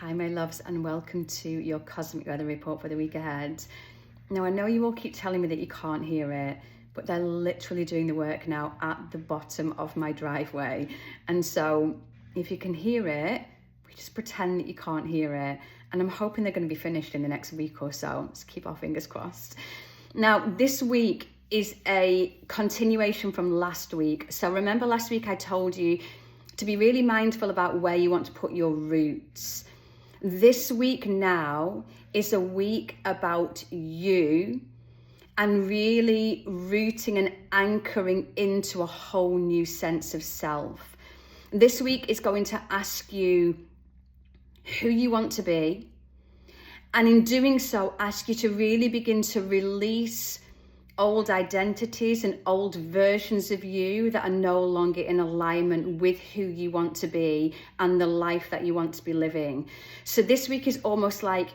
Hi my loves, and welcome to your cosmic weather report for the week ahead. Now I know you all keep telling me that you can't hear it, but they're literally doing the work now at the bottom of my driveway. And so if you can hear it, we just pretend that you can't hear it. And I'm hoping they're going to be finished in the next week or so. Let's keep our fingers crossed. Now this week is a continuation from last week. So remember last week I told you to be really mindful about where you want to put your roots. This week now is a week about you and really rooting and anchoring into a whole new sense of self. This week is going to ask you who you want to be, and in doing so, ask you to really begin to release old identities and old versions of you that are no longer in alignment with who you want to be and the life that you want to be living. So this week is almost like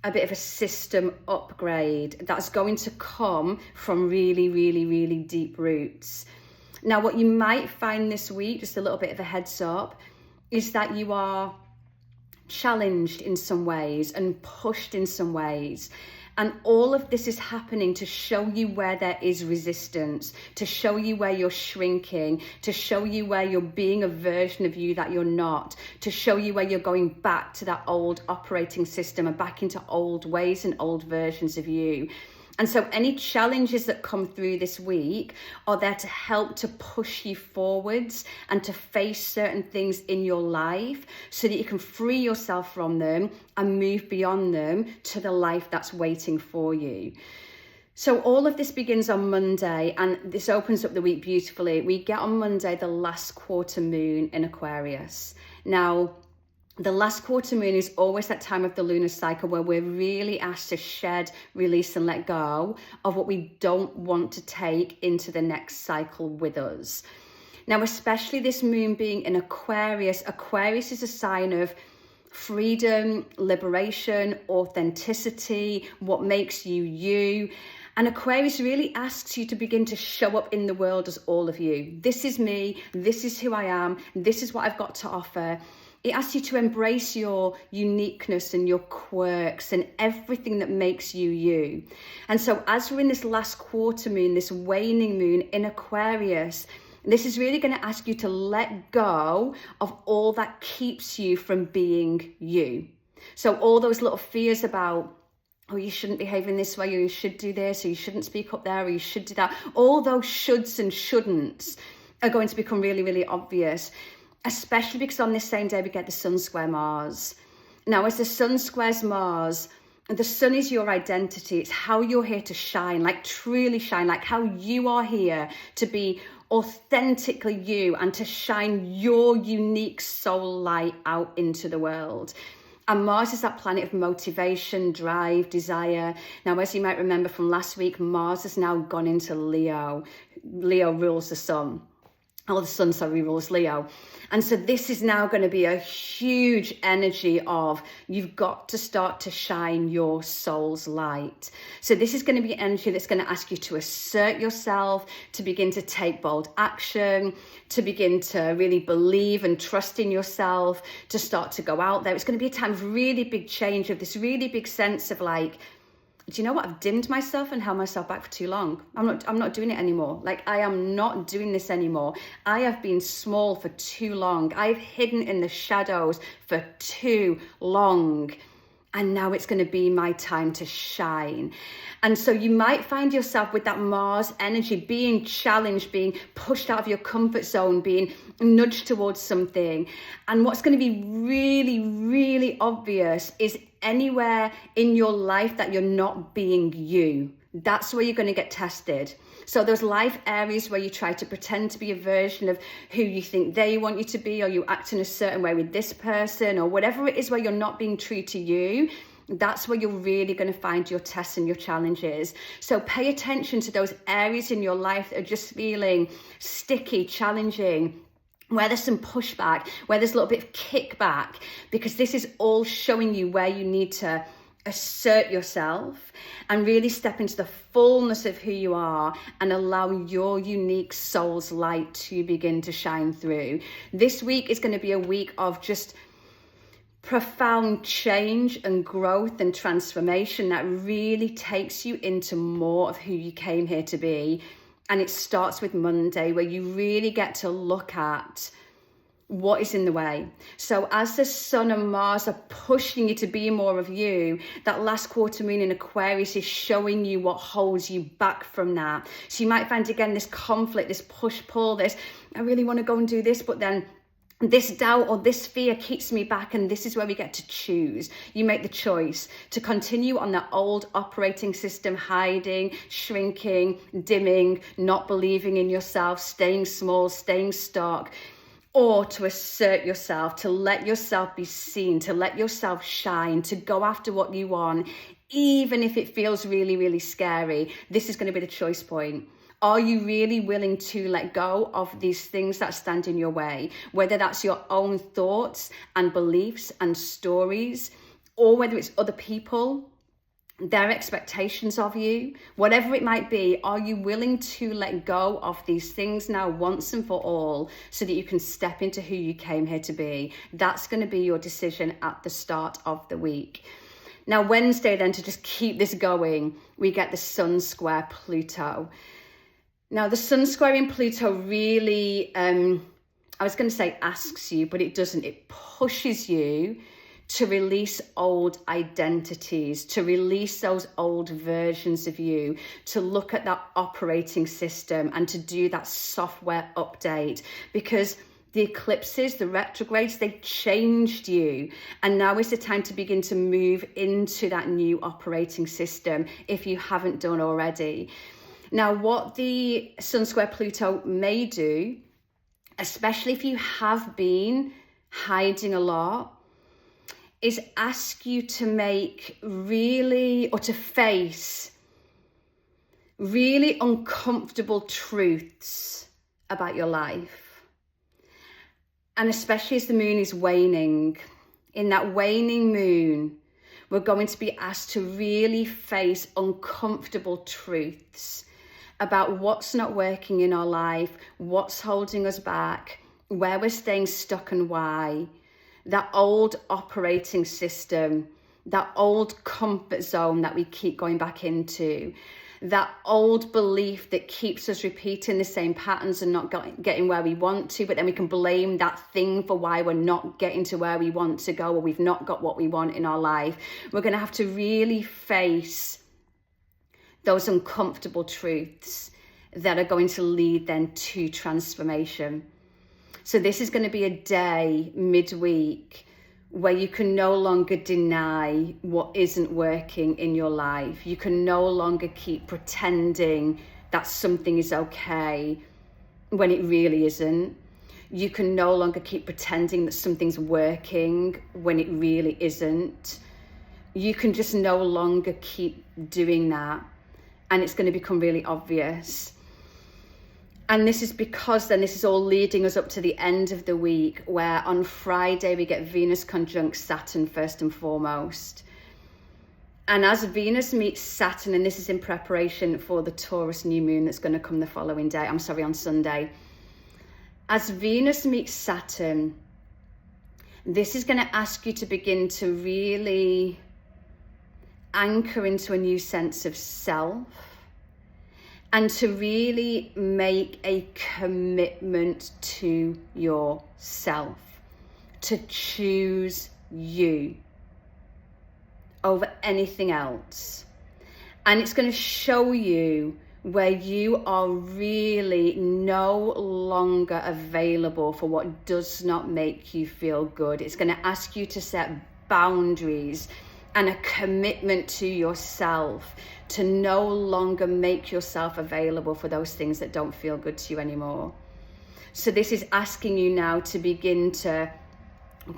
a bit of a system upgrade that's going to come from really, really, really deep roots. Now, what you might find this week, just a little bit of a heads up, is that you are challenged in some ways and pushed in some ways. And all of this is happening to show you where there is resistance, to show you where you're shrinking, to show you where you're being a version of you that you're not, to show you where you're going back to that old operating system and back into old ways and old versions of you. And so any challenges that come through this week are there to help to push you forwards and to face certain things in your life so that you can free yourself from them and move beyond them to the life that's waiting for you. So all of this begins on Monday, and this opens up the week beautifully. We get on Monday the last quarter moon in Aquarius. Now, the last quarter moon is always that time of the lunar cycle where we're really asked to shed, release and let go of what we don't want to take into the next cycle with us. Now, especially this moon being in Aquarius, Aquarius is a sign of freedom, liberation, authenticity, what makes you you. And Aquarius really asks you to begin to show up in the world as all of you. This is me, this is who I am, this is what I've got to offer. It asks you to embrace your uniqueness and your quirks and everything that makes you you. And so as we're in this last quarter moon, this waning moon in Aquarius, this is really going to ask you to let go of all that keeps you from being you. So all those little fears about, oh, you shouldn't behave in this way, or you should do this, or you shouldn't speak up there, or you should do that. All those shoulds and shouldn'ts are going to become really, really obvious. Especially because on this same day we get the sun square Mars. Now, as the sun squares Mars, the sun is your identity. It's how you're here to shine, like truly shine, like how you are here to be authentically you and to shine your unique soul light out into the world. And Mars is that planet of motivation, drive, desire. Now, as you might remember from last week, Mars has now gone into Leo. Leo rules the sun. Oh, the sun, sorry, rules Leo. And so this is now going to be a huge energy of you've got to start to shine your soul's light. So this is going to be energy that's going to ask you to assert yourself, to begin to take bold action, to begin to really believe and trust in yourself, to start to go out there. It's going to be a time of really big change, of this really big sense of like, do you know what? I've dimmed myself and held myself back for too long. I'm not doing it anymore. Like, I am not doing this anymore. I have been small for too long. I've hidden in the shadows for too long. And now it's going to be my time to shine. And so you might find yourself with that Mars energy being challenged, being pushed out of your comfort zone, being nudged towards something. And what's going to be really, really obvious is anywhere in your life that you're not being you. That's where you're going to get tested. So those life areas where you try to pretend to be a version of who you think they want you to be, or you act in a certain way with this person, or whatever it is where you're not being true to you, that's where you're really going to find your tests and your challenges. So pay attention to those areas in your life that are just feeling sticky, challenging, where there's some pushback, where there's a little bit of kickback, because this is all showing you where you need to assert yourself and really step into the fullness of who you are and allow your unique soul's light to begin to shine through. This week is going to be a week of just profound change and growth and transformation that really takes you into more of who you came here to be. And it starts with Monday, where you really get to look at what is in the way. So as the Sun and Mars are pushing you to be more of you, that last quarter moon in Aquarius is showing you what holds you back from that. So you might find again this conflict, this push-pull, this, I really want to go and do this, but then this doubt or this fear keeps me back. And this is where we get to choose. You make the choice to continue on that old operating system, hiding, shrinking, dimming, not believing in yourself, staying small, staying stuck, or to assert yourself, to let yourself be seen, to let yourself shine, to go after what you want, even if it feels really, really scary. This is going to be the choice point. Are you really willing to let go of these things that stand in your way? Whether that's your own thoughts and beliefs and stories, or whether it's other people, their expectations of you, whatever it might be, are you willing to let go of these things now once and for all so that you can step into who you came here to be? That's going to be your decision at the start of the week. Now, Wednesday, then, to just keep this going, we get the Sun square Pluto. Now, the Sun squaring Pluto really, I was going to say asks you, but it doesn't. It pushes you to release old identities, to release those old versions of you, to look at that operating system and to do that software update, because the eclipses, the retrogrades, they changed you. And now is the time to begin to move into that new operating system if you haven't done already. Now, what the Sun square Pluto may do, especially if you have been hiding a lot, is ask you to make really, or to face really uncomfortable truths about your life. And especially as the moon is waning, in that waning moon, we're going to be asked to really face uncomfortable truths about what's not working in our life, what's holding us back, where we're staying stuck and why. That old operating system, that old comfort zone that we keep going back into, that old belief that keeps us repeating the same patterns and not getting where we want to, but then we can blame that thing for why we're not getting to where we want to go, or we've not got what we want in our life. We're going to have to really face those uncomfortable truths that are going to lead then to transformation. So this is going to be a day midweek where you can no longer deny what isn't working in your life. You can no longer keep pretending that something is okay when it really isn't. You can no longer keep pretending that something's working when it really isn't. You can just no longer keep doing that, and it's going to become really obvious. And this is because then this is all leading us up to the end of the week, where on Friday we get Venus conjunct Saturn first and foremost. And as Venus meets Saturn, and this is in preparation for the Taurus new moon that's going to come the following day, on Sunday. As Venus meets Saturn, this is going to ask you to begin to really anchor into a new sense of self, and to really make a commitment to yourself, to choose you over anything else. And it's going to show you where you are really no longer available for what does not make you feel good. It's going to ask you to set boundaries and a commitment to yourself, to no longer make yourself available for those things that don't feel good to you anymore. So this is asking you now to begin to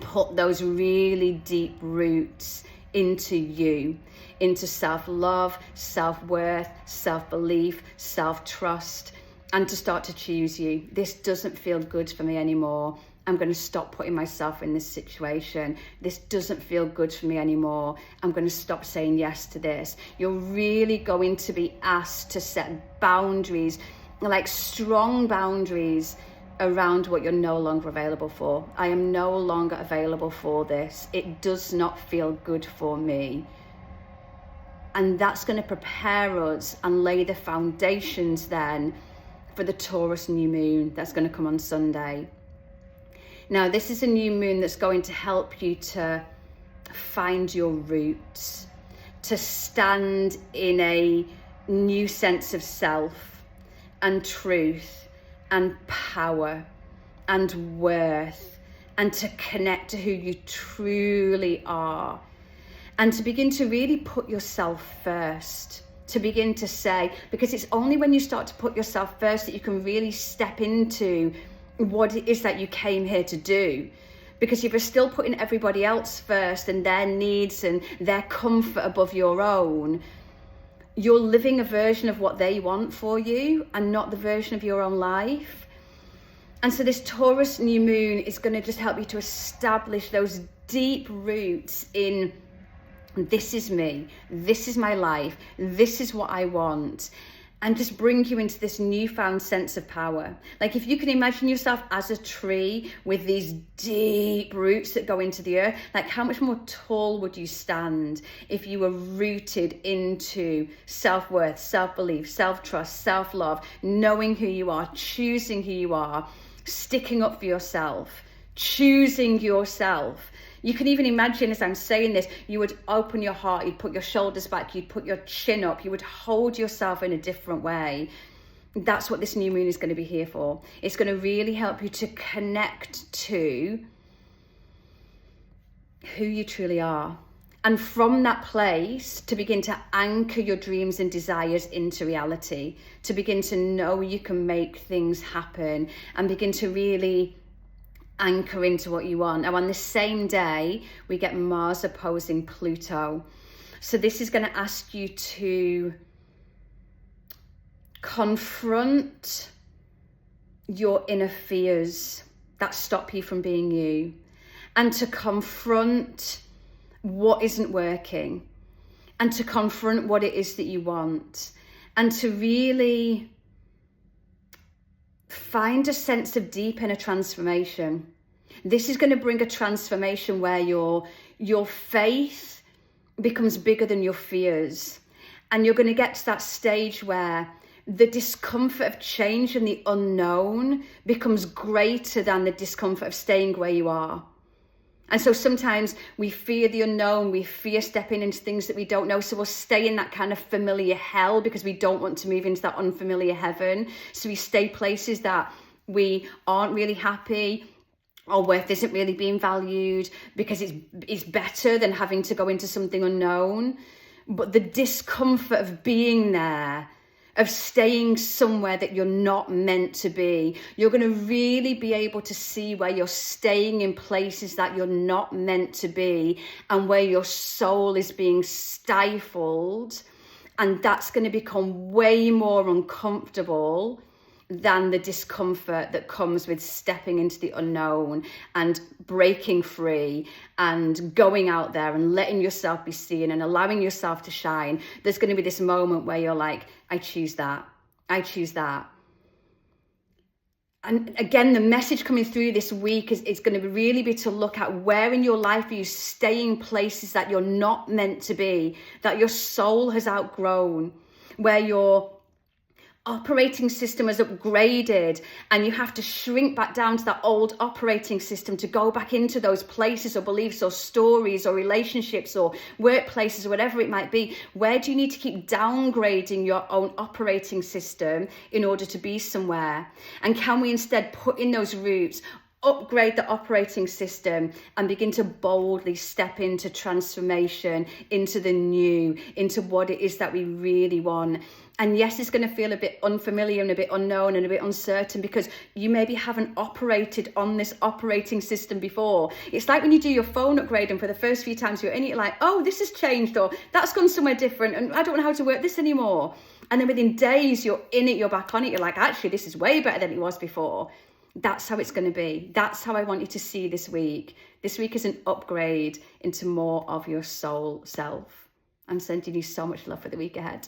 put those really deep roots into you, into self-love, self-worth, self-belief, self-trust, and to start to choose you. This doesn't feel good for me anymore. I'm going to stop putting myself in this situation. This doesn't feel good for me anymore. I'm going to stop saying yes to this. You're really going to be asked to set boundaries, like strong boundaries, around what you're no longer available for. I am no longer available for this. It does not feel good for me. And that's going to prepare us and lay the foundations then for the Taurus new moon that's going to come on Sunday. Now, this is a new moon that's going to help you to find your roots, to stand in a new sense of self and truth and power and worth, and to connect to who you truly are, and to begin to really put yourself first, to begin to say, because it's only when you start to put yourself first that you can really step into what it is that you came here to do. Because if you're still putting everybody else first and their needs and their comfort above your own, you're living a version of what they want for you and not the version of your own life. And so this Taurus new moon is going to just help you to establish those deep roots in, this is me, this is my life, this is what I want, and just bring you into this newfound sense of power. Like, if you can imagine yourself as a tree with these deep roots that go into the earth, like how much more tall would you stand if you were rooted into self-worth, self-belief, self-trust, self-love, knowing who you are, choosing who you are, sticking up for yourself, choosing yourself. You can even imagine, as I'm saying this, you would open your heart, you'd put your shoulders back, you'd put your chin up, you would hold yourself in a different way. That's what this new moon is going to be here for. It's going to really help you to connect to who you truly are. And from that place, to begin to anchor your dreams and desires into reality, to begin to know you can make things happen and begin to really anchor into what you want. Now, on the same day, we get Mars opposing Pluto. So this is going to ask you to confront your inner fears that stop you from being you, and to confront what isn't working, and to confront what it is that you want, and to really find a sense of deep inner transformation. This is going to bring a transformation where your faith becomes bigger than your fears. And you're going to get to that stage where the discomfort of change and the unknown becomes greater than the discomfort of staying where you are. And so sometimes we fear the unknown, we fear stepping into things that we don't know. So we'll stay in that kind of familiar hell because we don't want to move into that unfamiliar heaven. So we stay places that we aren't really happy, or worth isn't really being valued, because it's better than having to go into something unknown. But the discomfort of being there, of staying somewhere that you're not meant to be, you're going to really be able to see where you're staying in places that you're not meant to be, and where your soul is being stifled. And that's going to become way more uncomfortable than the discomfort that comes with stepping into the unknown and breaking free and going out there and letting yourself be seen and allowing yourself to shine. There's going to be this moment where you're like, I choose that. I choose that. And again, the message coming through this week is going to really be to look at where in your life are you staying places that you're not meant to be, that your soul has outgrown, where your operating system has upgraded and you have to shrink back down to that old operating system to go back into those places or beliefs or stories or relationships or workplaces or whatever it might be. Where do you need to keep downgrading your own operating system in order to be somewhere? And can we instead put in those roots, upgrade the operating system, and begin to boldly step into transformation, into the new, into what it is that we really want? And yes, it's going to feel a bit unfamiliar and a bit unknown and a bit uncertain, because you maybe haven't operated on this operating system before. It's like when you do your phone upgrade and for the first few times you're in it, you're like, oh, this has changed, or that's gone somewhere different, and I don't know how to work this anymore. And then within days you're in it, you're back on it, you're like, actually, this is way better than it was before. That's how it's going to be. That's how I want you to see this week. This week is an upgrade into more of your soul self. I'm sending you so much love for the week ahead.